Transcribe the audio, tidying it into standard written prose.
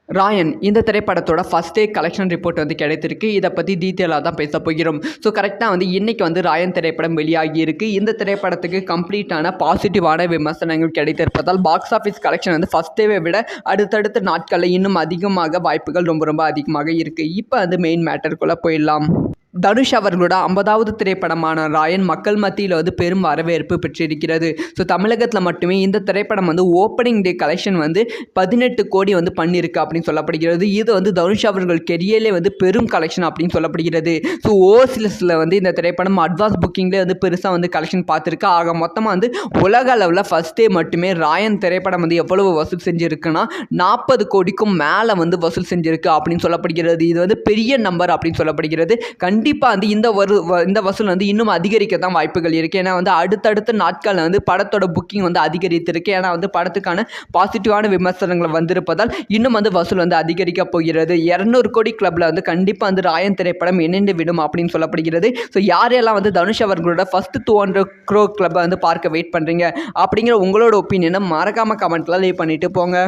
ராயன் இந்த திரைப்படத்தோட first day collection report வந்து கிடைத்திருக்கு. இதை பற்றி டீட்டெயிலாக தான் பேச போகிறோம். ஸோ கரெக்டாக வந்து இன்றைக்கி வந்து ராயன் திரைப்படம் வெளியாகி இருக்குது. இந்த திரைப்படத்துக்கு கம்ப்ளீட்டான பாசிட்டிவான விமர்சனங்கள் கிடைத்திருப்பதால் பாக்ஸ் ஆஃபீஸ் கலெக்ஷன் வந்து ஃபர்ஸ்ட் டேவை விட அடுத்தடுத்த நாட்களில் இன்னும் அதிகமாக வாய்ப்புகள் ரொம்ப அதிகமாக இருக்குது. இப்போ வந்து மெயின் மேட்டருக்குள்ளே போயிடலாம். தனுஷ் அவர்களோட 50வது திரைப்படமான ராயன் மக்கள் மத்தியில் வந்து பெரும் வரவேற்பு பெற்றிருக்கிறது. ஸோ தமிழகத்தில் மட்டுமே இந்த திரைப்படம் வந்து ஓப்பனிங் டே கலெக்ஷன் வந்து 18 கோடி வந்து பண்ணியிருக்கு அப்படின்னு சொல்லப்படுகிறது. இது வந்து தனுஷ் அவர்கள் கெரியர்லே வந்து பெரும் கலெக்ஷன் அப்படின்னு சொல்லப்படுகிறது. ஸோ ஓவர்சீஸில் வந்து இந்த திரைப்படம் அட்வான்ஸ் புக்கிங்லேயே வந்து பெருசாக வந்து கலெக்ஷன் பார்த்துருக்கு. ஆக மொத்தமாக வந்து உலக அளவில் ஃபர்ஸ்ட் டே மட்டுமே ராயன் திரைப்படம் வந்து எவ்வளவு வசூல் செஞ்சுருக்குன்னா 40 கோடிக்கும் மேலே வந்து வசூல் செஞ்சுருக்கு அப்படின்னு சொல்லப்படுகிறது. இது வந்து பெரிய நம்பர் அப்படின்னு சொல்லப்படுகிறது. கண்டிப்பாக வந்து இந்த வசூல் வந்து இன்னும் அதிகரிக்க தான் வாய்ப்புகள் இருக்குது. ஏன்னா வந்து அடுத்தடுத்த நாட்களில் வந்து படத்தோட புக்கிங் வந்து அதிகரித்திருக்கு. ஏன்னா வந்து படத்துக்கான பாசிட்டிவான விமர்சனங்கள் வந்திருப்பதால் இன்னும் வந்து வசூல் வந்து அதிகரிக்க போகிறது. 200 கோடி கிளப்பில் வந்து கண்டிப்பாக வந்து ராயன் திரைப்படம் இணைந்து விடும் அப்படின்னு சொல்லப்படுகிறது. ஸோ யாரெல்லாம் வந்து தனுஷ் அவர்களோட ஃபர்ஸ்ட் 200 crore கிளப்பை வந்து பார்க்க வெயிட் பண்ணுறீங்க அப்படிங்கிற உங்களோட ஒப்பீனியனை மறக்காமல் கமெண்ட்டில் லீவ் பண்ணிட்டு போங்க.